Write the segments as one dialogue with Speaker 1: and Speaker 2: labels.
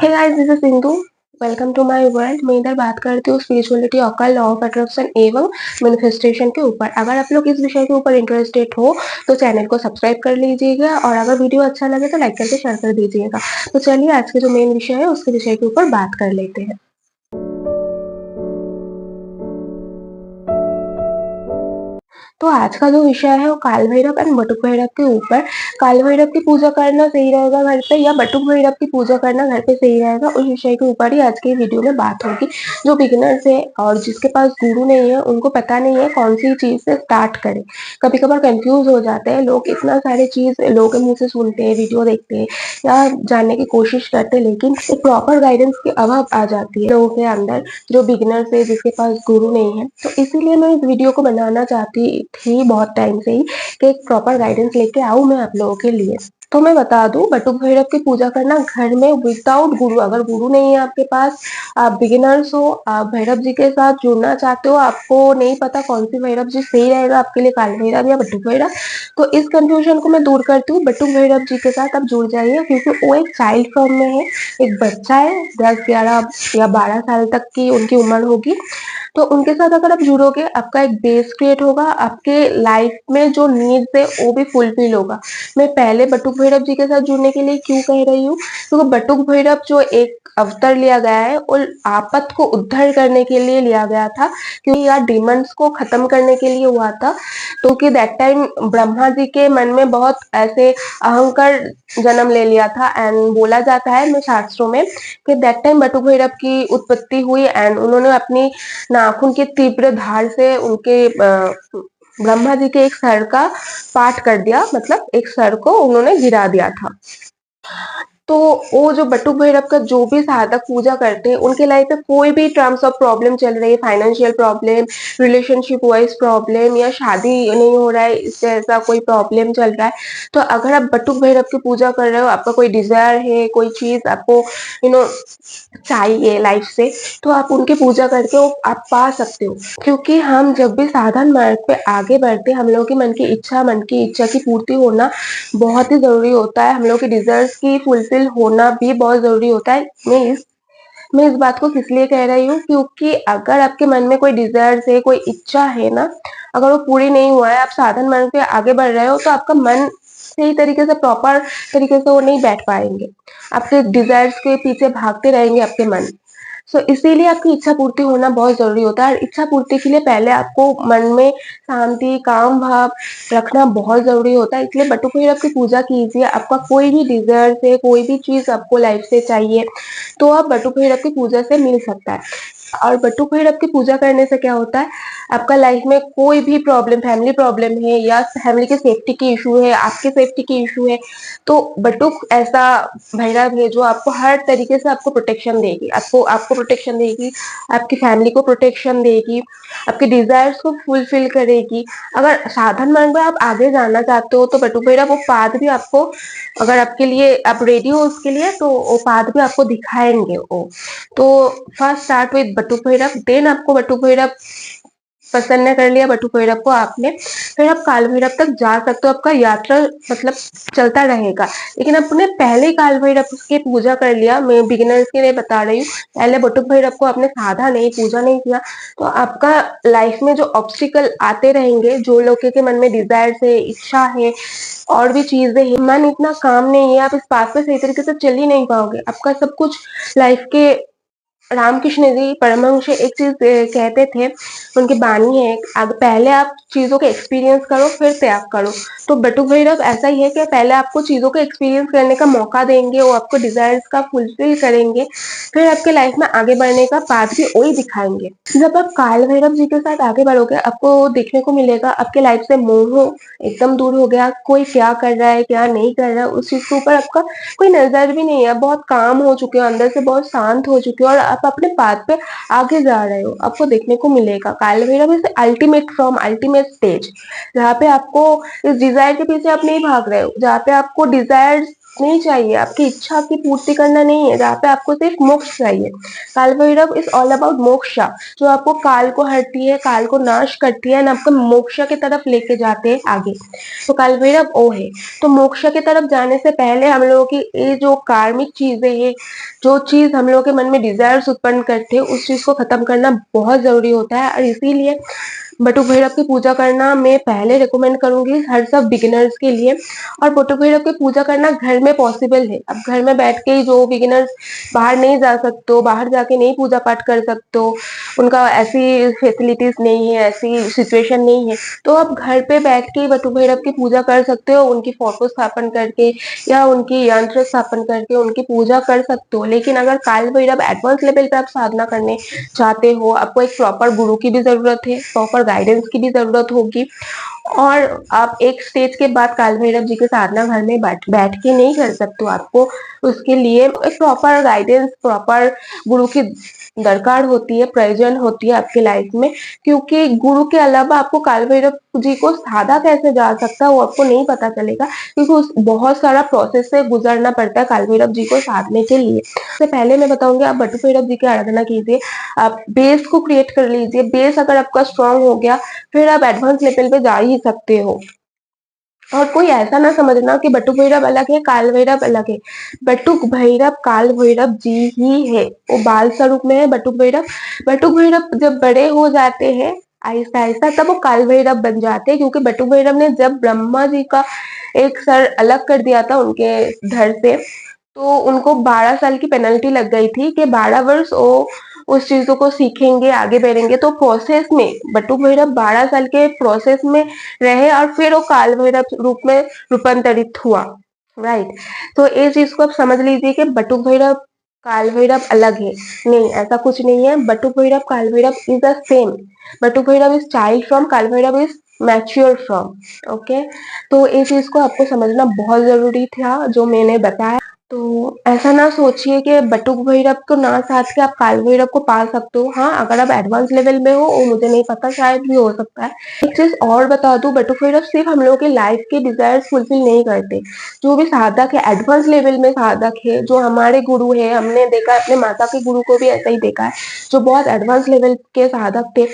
Speaker 1: Hey guys, this is Sindhu. Welcome to my world. मैं इधर बात करती हूँ spirituality, occult, law of attraction एवं मैनिफेस्टेशन के ऊपर। अगर आप लोग इस विषय के ऊपर इंटरेस्टेड हो तो चैनल को सब्सक्राइब कर लीजिएगा और अगर वीडियो अच्छा लगे तो लाइक करके शेयर कर दीजिएगा। तो चलिए आज के जो मेन विषय है उसके विषय के ऊपर बात कर लेते हैं। तो आज का जो विषय है वो काल भैरव एंड बटुक भैरव के ऊपर। काल भैरव की पूजा करना सही रहेगा घर पे या बटुक भैरव की पूजा करना घर पे सही रहेगा, उस विषय के ऊपर ही आज की वीडियो में बात होगी। जो बिगिनर्स है और जिसके पास गुरु नहीं है, उनको पता नहीं है कौन सी चीज से स्टार्ट करें। कभी कभार कंफ्यूज हो जाते हैं लोग, इतना सारे चीज लोगों के मुंह से सुनते हैं, वीडियो देखते हैं या जानने की कोशिश करते हैं, लेकिन एक प्रॉपर गाइडेंस की अभाव आ जाती है लोगों के अंदर, जो बिगिनर्स है जिसके पास गुरु नहीं है। तो इसीलिए मैं इस वीडियो को बनाना चाहती थी बहुत टाइम से ही कि एक प्रॉपर गाइडेंस लेके आऊं मैं आप लोगों के लिए। तो मैं बता दूं, बटुक भैरव की पूजा करना घर में विदाउट गुरु, अगर गुरु नहीं है आपके पास, आप बिगिनर्स हो, आप भैरव जी के साथ जुड़ना चाहते हो, आपको नहीं पता कौन सी भैरव जी सही रहेगा आपके लिए, काल भैरव या बटुक भैरव, तो इस कंफ्यूजन को मैं दूर करती हूँ। बटुक भैरव जी के साथ आप जुड़ जाइए क्योंकि वो एक चाइल्ड फॉर्म में है, एक बच्चा है, 10, 11 या 12 साल तक की उनकी उम्र होगी। तो उनके साथ अगर आप जुड़ोगे, आपका एक बेस क्रिएट होगा, आपके लाइफ में जो नीड्स है वो भी फुलफिल होगा। मैं पहले बटुक भैरव जी के साथ जुड़ने के लिए क्यों कह रही हूँ, क्योंकि बटुक भैरव जो एक अवतार लिया गया है वो आपत को उद्धार करने के लिए लिया गया था, क्योंकि यार डिमंस को खत्म करने के लिए हुआ था। तो कि दैट टाइम ब्रह्मा जी के मन में बहुत ऐसे अहंकार जन्म ले लिया था एंड बोला जाता है मैं शास्त्रों में कि दैट टाइम बटुक भैरव की उत्पत्ति हुई एंड उन्होंने अपनी नाखून की तीव्र धार से उनके ब्रह्मा जी के एक सर का पाठ कर दिया, मतलब एक सर को उन्होंने गिरा दिया था। तो वो जो बटुक भैरव का जो भी साधक पूजा करते हैं, उनके लाइफ में कोई भी टर्म्स ऑफ प्रॉब्लम चल रही है, financial problem, relationship wise problem या शादी नहीं हो रहा है, इससे ऐसा कोई प्रॉब्लम चल रहा है, तो अगर आप बटुक भैरव की पूजा कर रहे हो, आपका कोई डिजायर है, कोई चीज आपको चाहिए लाइफ से, तो आप उनकी पूजा करके वो आप पा सकते हो। क्योंकि हम जब भी साधन मार्ग पे आगे बढ़ते, हम लोगों की मन की इच्छा की पूर्ति होना बहुत ही जरूरी होता है, हम लोग के डिजायर्स की फुलफिल होना भी बहुत जरूरी होता है। मैं इस बात को किस लिए कह रही हूँ, क्योंकि अगर आपके मन में कोई डिजायर्स है, कोई इच्छा है ना, अगर वो पूरी नहीं हुआ है, आप साधन मार्ग पे आगे बढ़ रहे हो, तो आपका मन सही तरीके से, प्रॉपर तरीके से वो नहीं बैठ पाएंगे, आपके डिजायर्स के पीछे भागते रहेंगे आपके मन। सो इसीलिए आपकी इच्छा पूर्ति होना बहुत जरूरी होता है। इच्छा पूर्ति के लिए पहले आपको मन में शांति, काम भाव रखना बहुत जरूरी होता है। इसलिए बटुक भैरव की पूजा कीजिए। आपका कोई भी डिजायर से, कोई भी चीज आपको लाइफ से चाहिए, तो आप बटुक भैरव की पूजा से मिल सकता है। और बटुक भैरव की पूजा करने से क्या होता है, आपका लाइफ में कोई भी प्रॉब्लम, फैमिली प्रॉब्लम है या फैमिली के सेफ्टी की इशू है, आपके सेफ्टी की इशू है, तो बटुक ऐसा भैरव है जो आपको हर तरीके से आपको प्रोटेक्शन देगी, आपको आपको प्रोटेक्शन देगी, आपकी फैमिली को प्रोटेक्शन देगी, आपके डिजायर्स को फुलफिल करेगी। अगर साधन मार्ग में आप आगे जाना चाहते हो तो बटुक भैरव वो पाथ भी आपको, अगर आपके लिए आप रेडी हो उसके लिए, तो वो पाथ भी आपको दिखाएंगे वो। तो first start with Batuk Bhairav, then आपको बटुक भैरव प्रसन्न कर लिया बटुक भैरव को आपने, फिर आप काल भैरव तक जा सकते हो। आपका यात्रा मतलब चलता रहेगा, लेकिन आपने पहले काल भैरव की पूजा कर लिया, मैं बिगिनर्स के लिए बता रही हूँ, पहले बटुक भैरव को आपने साधा नहीं, पूजा नहीं किया, तो आपका लाइफ में जो ऑब्स्टिकल आते रहेंगे, जो लोगों के मन में डिजायर है, इच्छा है, और भी चीजें हैं, मन इतना काम नहीं है, आप इस पाथ पे सही तरीके से चल ही नहीं पाओगे। आपका सब कुछ लाइफ के, रामकृष्ण जी परमहंस एक चीज कहते थे, उनकी बानी है, पहले आप चीजों का एक्सपीरियंस करो फिर त्याग करो। तो बटुक भैरव ऐसा ही है कि पहले आपको चीजों को एक्सपीरियंस करने का मौका देंगे, वो आपको डिजायर्स का फुलफिल करेंगे, फिर आपके लाइफ में आगे बढ़ने का पाथ भी वही दिखाएंगे। जब आप काल भैरव जी के साथ आगे बढ़ोगे, आपको देखने को मिलेगा आपके लाइफ से मोह एकदम दूर हो गया, कोई क्या कर रहा है क्या नहीं कर रहा है उस चीज के ऊपर आपका कोई नजर भी नहीं है, बहुत काम हो चुके हो, अंदर से बहुत शांत हो चुके हो और आप अपने पाथ पे आगे जा रहे हो। आपको देखने को मिलेगा काल Bhairav is ultimate from ultimate stage, जहाँ पे आपको इस डिजायर के पीछे आप नहीं भाग रहे हो, जहाँ पे आपको डिजायर नहीं चाहिए, आपकी इच्छा की पूर्ति करना नहीं है, जहाँ पे आपको सिर्फ मोक्ष चाहिए। काल Bhairav is all about moksha, जो आपको काल को हरती है, काल को नाश करती है, और आपको मोक्ष की तरफ लेके जाते हैं आगे। तो काल भैरव वो है। तो मोक्ष की तरफ जाने से पहले हम लोगों की ये जो कार्मिक चीजें हैं, जो चीज हम लोगों के मन में डिजायर्स उत्पन्न करते हैं, उस चीज को खत्म करना बहुत जरूरी होता है। और इसीलिए बटुक भैरव की पूजा करना मैं पहले रिकमेंड करूंगी हर सब बिगिनर्स के लिए। और बटुक भैरव की पूजा करना घर में पॉसिबल है। अब घर में बैठ के ही जो बिगिनर्स बाहर नहीं जा सकते हो, बाहर जाके नहीं पूजा पाठ कर सकते हो, उनका ऐसी फैसिलिटीज नहीं है, ऐसी सिचुएशन नहीं है, तो आप घर पे बैठ के ही बटुक भैरव की पूजा कर सकते हो, उनकी फोटो स्थापन करके या उनकी यंत्र स्थापन करके उनकी पूजा कर सकते हो। लेकिन अगर काल भैरव एडवांस लेवल पे आप साधना करने चाहते हो, आपको एक प्रॉपर गुरु की भी जरूरत है, प्रॉपर गाइडेंस की भी जरूरत होगी। और आप एक स्टेज के बाद काल भैरव जी की साधना घर में बैठ के नहीं कर सकते हो, आपको उसके लिए एक प्रॉपर गाइडेंस, प्रॉपर गुरु की दरकार होती है, प्रयोजन होती है आपकी लाइफ में। क्योंकि गुरु के अलावा आपको काल भैरव जी को साधा कैसे जा सकता है वो आपको नहीं पता चलेगा, क्योंकि उस बहुत सारा प्रोसेस से गुजरना पड़ता है काल भैरव जी को साधने के लिए। सबसे पहले मैं बताऊंगी, आप बटुक भैरव जी की आराधना कीजिए, आप बेस को क्रिएट कर लीजिए। बेस अगर आपका स्ट्रांग हो गया, फिर आप एडवांस लेवल पे जा ही सकते हो। और कोई ऐसा ना समझना कि बटुक भैरव अलग है, काल भैरव अलग है। बटुक भैरव काल भैरव जी ही है, वो बाल स्वरूप में है बटुक भैरव। बटुक भैरव जब बड़े हो जाते हैं आहिस्ता आहिस्ता, तब वो काल भैरव बन जाते हैं, क्योंकि बटुक भैरव ने जब ब्रह्मा जी का एक सर अलग कर दिया था उनके धड़ से, तो उनको 12 साल की पेनल्टी लग गई थी कि 12 वर्ष वो उस चीजों को सीखेंगे, आगे बढ़ेंगे। तो प्रोसेस में बटुक भैरव 12 साल के प्रोसेस में रहे और फिर वो काल भैरव रूप में रूपांतरित हुआ। राइट। तो इस चीज को आप समझ लीजिए कि बटुक भैरव काल भैरव अलग है। नहीं, ऐसा कुछ नहीं है। Batuk Bhairav Kaal Bhairav is the same. Batuk Bhairav is child from, Kaal Bhairav is mature from. Okay, तो इस चीज को आपको समझना बहुत जरूरी था जो मैंने बताया। तो ऐसा ना सोचिए कि बटुक भैरव को ना साध के आप काल भैरव को पा सकते हो। हाँ, अगर आप एडवांस लेवल में हो, वो मुझे नहीं पता, शायद भी हो सकता है। एक चीज और बता दूं, बटुक भैरव सिर्फ हम लोगों के लाइफ के डिजायर्स फुलफिल नहीं करते। जो भी साधक है, एडवांस लेवल में साधक है, जो हमारे गुरु है, हमने देखा है अपने माता के गुरु को भी ऐसा ही देखा है, जो बहुत एडवांस लेवल के साधक थे,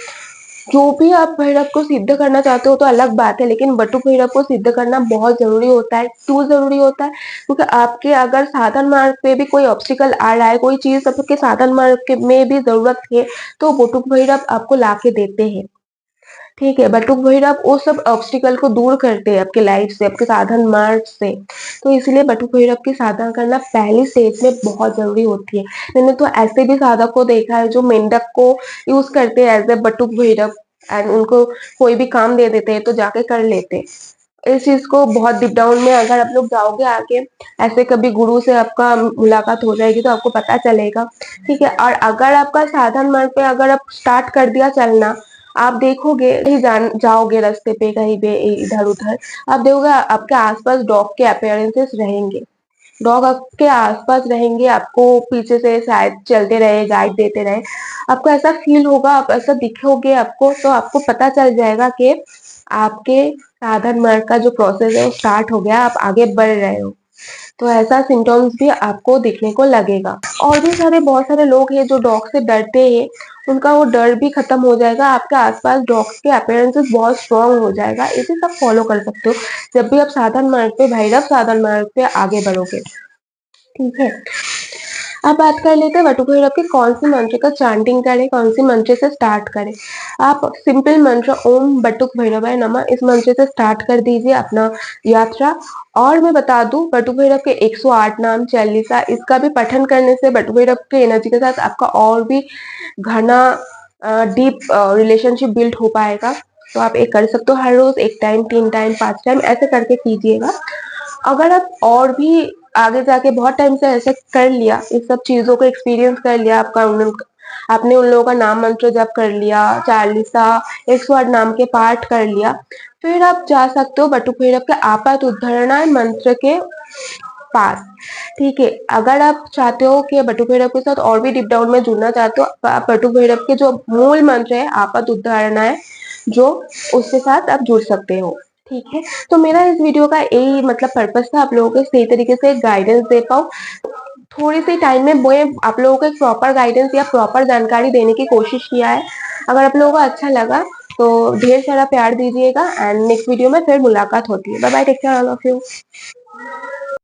Speaker 1: जो भी आप भैरव को सिद्ध करना चाहते हो तो अलग बात है, लेकिन बटुक भैरव को सिद्ध करना बहुत जरूरी होता है। क्यों जरूरी होता है? क्योंकि आपके अगर साधन मार्ग पे भी कोई ऑब्स्टिकल आ रहा है, कोई चीज आपके साधन मार्ग में भी जरूरत है, तो बटुक भैरव आपको ला के देते हैं। ठीक है, बटुक भैरव वो सब ऑब्स्टिकल को दूर करते हैं आपके लाइफ से, आपके साधन मार्ग से। तो इसलिए बटुक भैरव की साधना करना पहली स्टेज में बहुत जरूरी होती है। मैंने तो ऐसे भी साधक को देखा है जो मेंढक को यूज करते हैं as a Batuk Bhairav, and उनको कोई भी काम दे देते हैं तो जाके कर लेते हैं। इस चीज को बहुत डीप डाउन में अगर आप लोग जाओगे आगे, ऐसे कभी गुरु से आपका मुलाकात हो जाएगी तो आपको पता चलेगा। ठीक है, और अगर आपका साधन मार्ग पे अगर आप स्टार्ट कर दिया चलना, आप देखोगे कहीं जाओगे रास्ते पे, कहीं पे इधर उधर, आप देखोगे आपके आसपास डॉग के अपीयरेंसेस रहेंगे। डॉग आपके आसपास रहेंगे, आपको पीछे से शायद चलते रहे, गाइड देते रहे। आपको ऐसा फील होगा, आप ऐसा दिखोगे आपको, तो आपको पता चल जाएगा कि आपके साधन मार्ग का जो प्रोसेस है वो स्टार्ट हो गया, आप आगे बढ़ रहे हो। तो ऐसा सिम्टम्स भी आपको दिखने को लगेगा। और भी बहुत सारे लोग हैं जो डॉग से डरते हैं, उनका वो डर भी खत्म हो जाएगा। आपके आसपास डॉग्स के अपीयरेंसेस बहुत स्ट्रॉन्ग हो जाएगा। इसे सब फॉलो कर सकते हो जब भी आप साधन मार्ग पे, भैरव साधन मार्ग पे आगे बढ़ोगे। ठीक है, अब बात कर लेते हैं बटुक भैरव के कौन सी मंत्र का चांटिंग करें, कौन सी मंत्र से स्टार्ट करें। आप सिंपल मंत्र ओम बटुक भैरवाय नमः इस मंत्र से स्टार्ट कर दीजिए अपना यात्रा। और मैं बता दूं, बटुक भैरव के 108 नाम चालीसा, इसका भी पठन करने से बटुक भैरव के एनर्जी के साथ आपका और भी घना डीप रिलेशनशिप बिल्ड हो पाएगा। तो आप एक कर सकते हो, हर रोज 1 टाइम, 3 टाइम, 5 टाइम ऐसे करके कीजिएगा। अगर आप और भी आगे जाके बहुत टाइम से ऐसे कर लिया, इस सब चीजों को एक्सपीरियंस कर लिया, आपने उन लोगों का नाम मंत्र जप कर लिया, चालीसा 108 नाम के पाठ कर लिया, फिर आप जा सकते हो बटुक भैरव के आपात उद्धरणाय मंत्र के पास। ठीक है, अगर आप चाहते हो कि बटुक भैरव के साथ और भी डीप डाउन में जुड़ना चाहते हो, तो आप बटुक भैरव के जो मूल मंत्र है आपात उद्धरणाय, जो उसके साथ आप जुड़ सकते हो। ठीक है, तो मेरा इस वीडियो का यही मतलब पर्पस था, आप लोगों को सही तरीके से गाइडेंस दे पाऊँ। थोड़ी सी टाइम में मैं आप लोगों को एक प्रॉपर गाइडेंस या प्रॉपर जानकारी देने की कोशिश किया है। अगर आप लोगों को अच्छा लगा तो ढेर सारा प्यार दीजिएगा एंड नेक्स्ट वीडियो में फिर मुलाकात होती है। Bye bye, take care all of you.